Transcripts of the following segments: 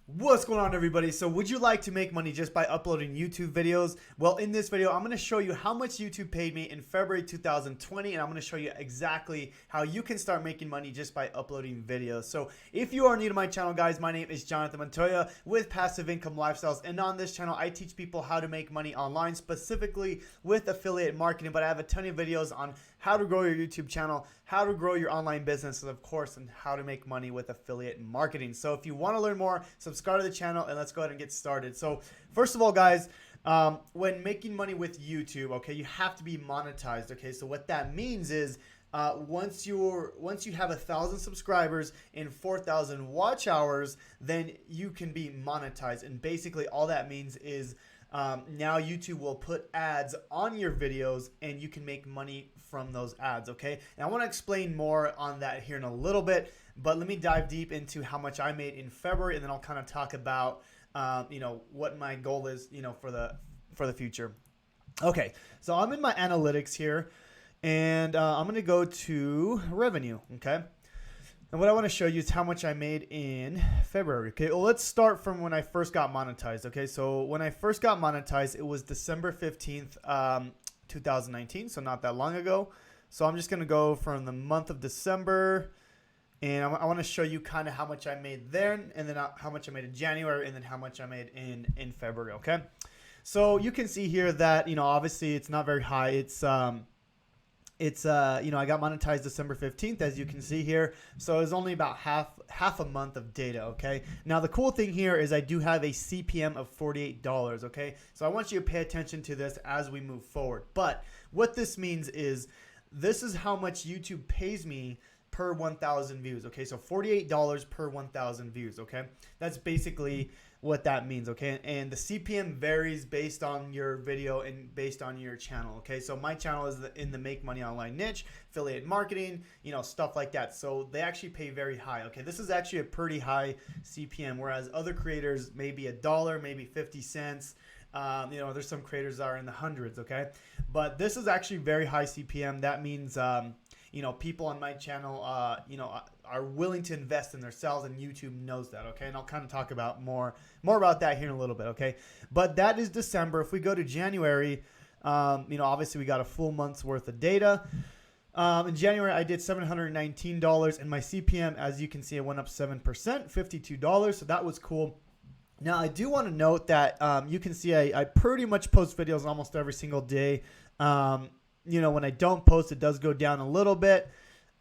What's going on, everybody? So would you like to make money just by uploading YouTube videos? Well, in this video, I'm going to show you how much YouTube paid me in February 2020, and I'm going to show you exactly how you can start making money just by uploading videos. So if you are new to my channel, guys, my name is Jonathan Montoya with Passive Income Lifestyles, and on this channel, I teach people how to make money online, specifically with affiliate marketing, but I have a ton of videos on how to grow your YouTube channel, how to grow your online business, and of course, and how to make money with affiliate marketing. So if you want to learn more, subscribe to the channel and let's go ahead and get started. So first of all, guys, when making money with YouTube, okay, you have to be monetized. Okay, so what that means is once you have 1,000 subscribers and 4,000 watch hours, then you can be monetized. And basically all that means is now YouTube will put ads on your videos and you can make money from those ads, okay? And I want to explain more on that here in a little bit, but let me dive deep into how much I made in February, and then I'll kind of talk about what my goal is, for the future. Okay, so I'm in my analytics here, and I'm going to go to revenue, okay? And what I want to show you is how much I made in February. Okay, well, let's start from when I first got monetized. Okay, so when I first got monetized, it was December 15th, 2019, so not that long ago. So I'm just going to go from the month of December, and I want to show you kind of how much I made there, and then how much I made in January, and then how much I made in February, okay? So you can see here that, obviously it's not very high. I got monetized December 15th, as you can see here. So it's only about half a month of data, okay? Now, the cool thing here is I do have a CPM of $48, okay? So I want you to pay attention to this as we move forward. But what this means is this is how much YouTube pays me per 1,000 views, okay? So $48 per 1,000 views, okay? That's basically what that means, okay? And the CPM varies based on your video and based on your channel, okay? So my channel is in the make money online niche, affiliate marketing, stuff like that. So they actually pay very high, okay? This is actually a pretty high CPM, whereas other creators maybe $1, maybe 50 cents. There's some creators that are in the hundreds, okay? But this is actually very high CPM. That means people on my channel, are willing to invest in themselves, and YouTube knows that, okay? And I'll kind of talk about more about that here in a little bit, okay? But that is December. If we go to January, obviously we got a full month's worth of data. In January, I did $719, and my CPM, as you can see, it went up 7%, $52. So that was cool. Now, I do want to note that you can see I pretty much post videos almost every single day. When I don't post, it does go down a little bit.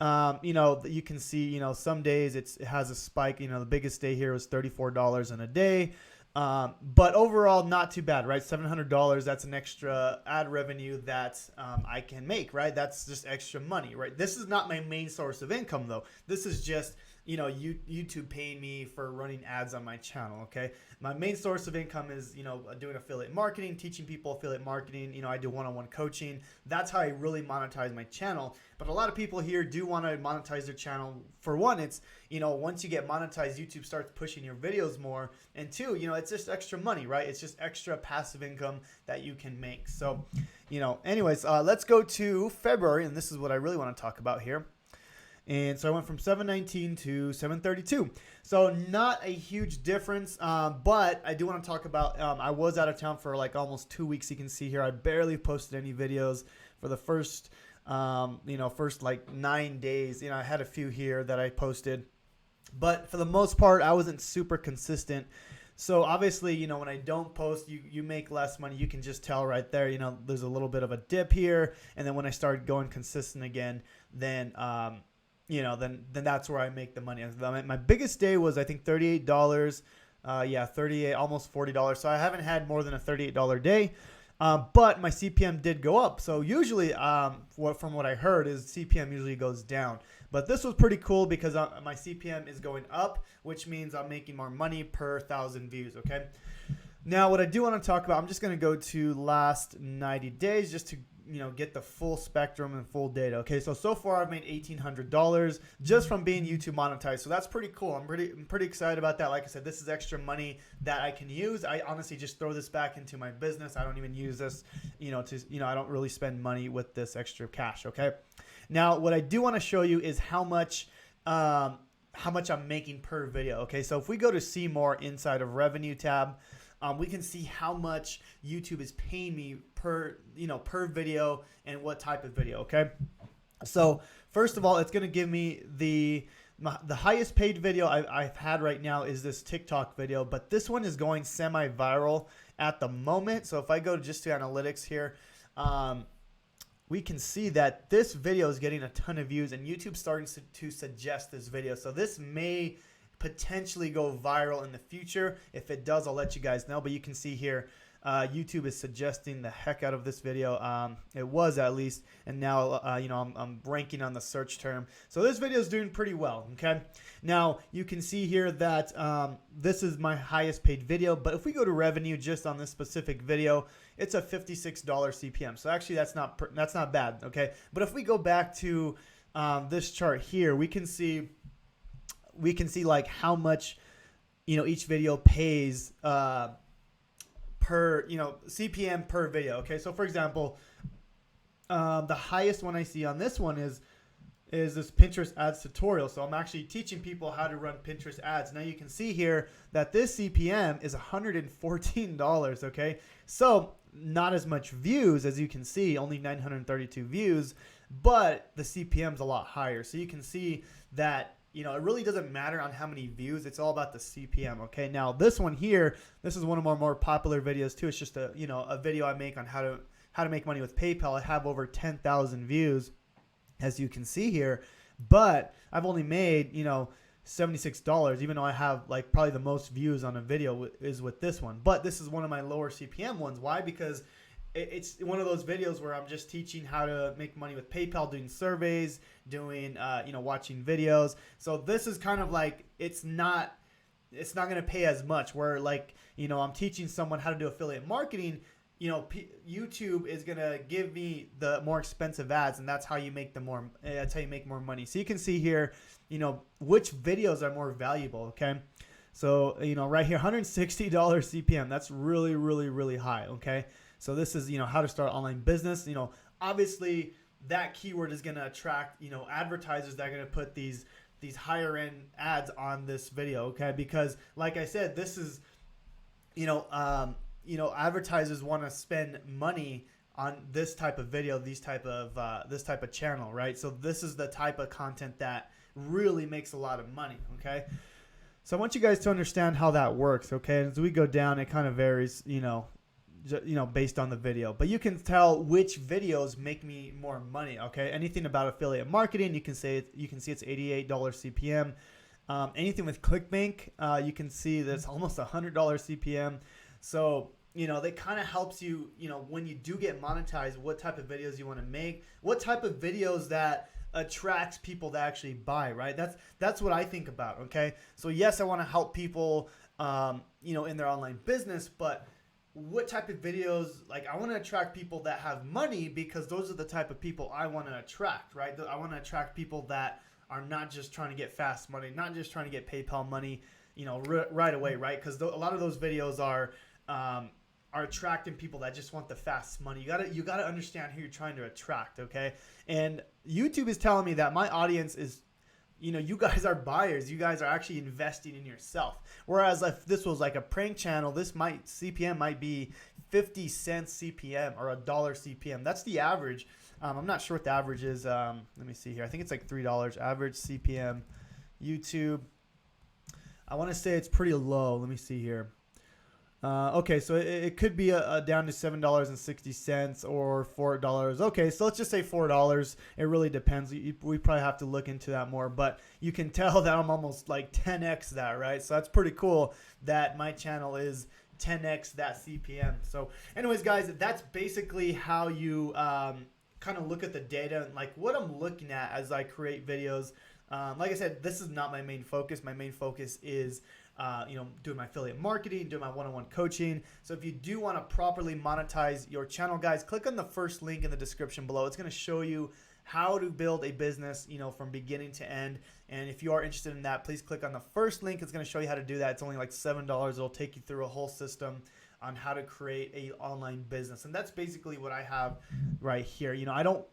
You can see, some days it has a spike. The biggest day here was $34 in a day. But overall, not too bad, right? $700, that's an extra ad revenue that I can make, right? That's just extra money, right? This is not my main source of income, though. This is just YouTube paying me for running ads on my channel, okay? My main source of income is, doing affiliate marketing, teaching people affiliate marketing. I do one-on-one coaching. That's how I really monetize my channel. But a lot of people here do want to monetize their channel. For one, it's, once you get monetized, YouTube starts pushing your videos more. And two, it's just extra money, right? It's just extra passive income that you can make. So, anyways, let's go to February, and this is what I really want to talk about here. And so I went from 719 to 732. So not a huge difference, but I do want to talk about, I was out of town for like almost 2 weeks. You can see here, I barely posted any videos for the first like 9 days. I had a few here that I posted, but for the most part, I wasn't super consistent. So obviously, when I don't post, you make less money. You can just tell right there, there's a little bit of a dip here. And then when I started going consistent again, then then that's where I make the money. My biggest day was, I think, $38. 38, almost $40. So I haven't had more than a $38 day. But my CPM did go up. So usually, from what I heard, is CPM usually goes down. But this was pretty cool because my CPM is going up, which means I'm making more money per 1,000 views, okay? Now, what I do want to talk about, I'm just going to go to last 90 days just to get the full spectrum and full data. Okay, so far I've made $1,800 just from being YouTube monetized. So that's pretty cool. I'm pretty excited about that. Like I said, this is extra money that I can use. I honestly just throw this back into my business. I don't even use this, I don't really spend money with this extra cash. Okay. Now, what I do want to show you is how much how much I'm making per video. Okay, so if we go to see more inside of revenue tab, we can see how much YouTube is paying me per per video and what type of video. Okay, so first of all, it's going to give me the highest paid video I've had right now is this TikTok video, but this one is going semi-viral at the moment. So if I go just to analytics here, we can see that this video is getting a ton of views and YouTube's starting to suggest this video. So this may potentially go viral in the future. If it does, I'll let you guys know, but you can see here, YouTube is suggesting the heck out of this video. It was at least, and now I'm ranking on the search term. So this video is doing pretty well. Okay, now you can see here that this is my highest paid video. But if we go to revenue just on this specific video, it's a $56 CPM. So actually, that's not bad. Okay, but if we go back to this chart here, we can see like how much each video pays. Per CPM per video. Okay, so for example, the highest one I see on this one is this Pinterest ads tutorial. So I'm actually teaching people how to run Pinterest ads. Now you can see here that this CPM is $114. Okay, so not as much views as you can see, only 932 views, but the CPM is a lot higher. So you can see that it really doesn't matter on how many views. It's all about the CPM. Okay. Now this one here, this is one of our more popular videos too. It's just a video I make on how to make money with PayPal. I have over 10,000 views, as you can see here, but I've only made $76, even though I have like probably the most views on a video is with this one. But this is one of my lower CPM ones. Why? Because it's one of those videos where I'm just teaching how to make money with PayPal, doing surveys, doing watching videos. So this is kind of like it's not going to pay as much. Where like I'm teaching someone how to do affiliate marketing. YouTube is going to give me the more expensive ads, and that's how you make that's how you make more money. So you can see here, which videos are more valuable. Okay. So, right here, $160 CPM. That's really, really, really high. Okay. So this is, how to start online business. Obviously that keyword is going to attract, advertisers that are going to put these higher end ads on this video. Okay. Because like I said, this is, advertisers want to spend money on this type of video, this type of channel, right? So this is the type of content that really makes a lot of money. Okay. So I want you guys to understand how that works. Okay. As we go down, it kind of varies, based on the video, but you can tell which videos make me more money. Okay. Anything about affiliate marketing, you can see it's $88 CPM. Anything with Clickbank, you can see that's almost $100 CPM. So, that kind of helps you, when you do get monetized, what type of videos you want to make, what type of videos that attracts people to actually buy, right? That's what I think about. Okay. So yes, I want to help people, in their online business, but what type of videos, like I want to attract people that have money, because those are the type of people I want to attract, right? I want to attract people that are not just trying to get fast money, not just trying to get PayPal money, right away, right? Because a lot of those videos are attracting people that just want the fast money. You gotta understand who you're trying to attract, okay? And YouTube is telling me that my audience is, you guys are buyers. You guys are actually investing in yourself. Whereas if this was like a prank channel, CPM might be 50 cents CPM or $1 CPM. That's the average. I'm not sure what the average is. Let me see here. I think it's like $3 average CPM. YouTube. I want to say it's pretty low. Let me see here. Okay, so it could be down to $7.60 or $4. Okay, so let's just say $4. It really depends. We probably have to look into that more, but you can tell that I'm almost like 10x that, right? So that's pretty cool that my channel is 10x that CPM. So anyways, guys, that's basically how you kind of look at the data and like what I'm looking at as I create videos. Like I said, this is not my main focus. My main focus is doing my affiliate marketing, doing my one-on-one coaching. So if you do want to properly monetize your channel, guys, click on the first link in the description below. It's going to show you how to build a business, from beginning to end. And if you are interested in that, please click on the first link. It's going to show you how to do that. It's only like $7. It'll take you through a whole system on how to create a online business. And that's basically what I have right here. I don't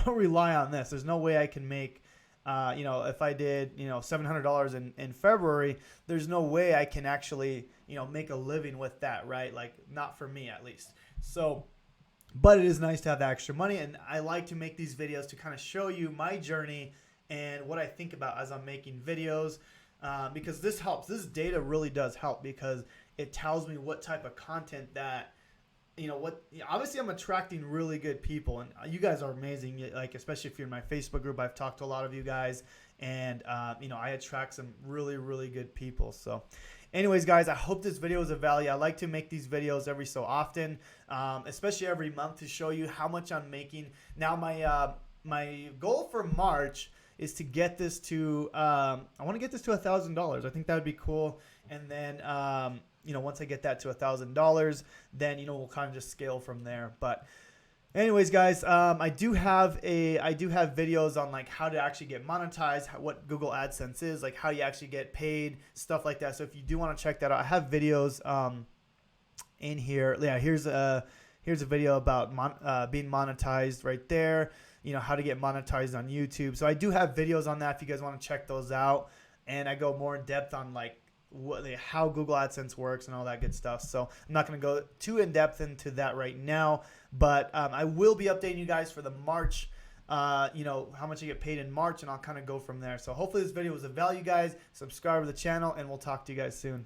rely on this. There's no way I can make You know, if I did, you know, $700 in February, there's no way I can actually, you know, make a living with that, right? Like, not for me at least. So, but it is nice to have that extra money, and I like to make these videos to kind of show you my journey and what I think about as I'm making videos, because this helps. This data really does help because it tells me what type of content that, you know, what, obviously I'm attracting really good people, and you guys are amazing. Like, especially if you're in my Facebook group, I've talked to a lot of you guys, and you know, I attract some really, really good people. So anyways, guys, I hope this video was of value. I like to make these videos every so often, especially every month, to show you how much I'm making. Now, my goal for March is to get this to, I want to get this to $1,000. I think that would be cool. And then, you know, once I get that to $1,000, then, you know, we'll kind of just scale from there. But anyways, guys, I do have videos on like how to actually get monetized, what Google AdSense is, like how you actually get paid, stuff like that. So if you do want to check that out, I have videos in here. Yeah, here's a video about being monetized right there. You know, how to get monetized on YouTube. So I do have videos on that if you guys want to check those out, and I go more in depth on like how Google AdSense works and all that good stuff. So I'm not going to go too in depth into that right now, but I will be updating you guys for the March, you know, how much I get paid in March, and I'll kind of go from there. So hopefully this video was of value, guys. Subscribe to the channel, and we'll talk to you guys soon.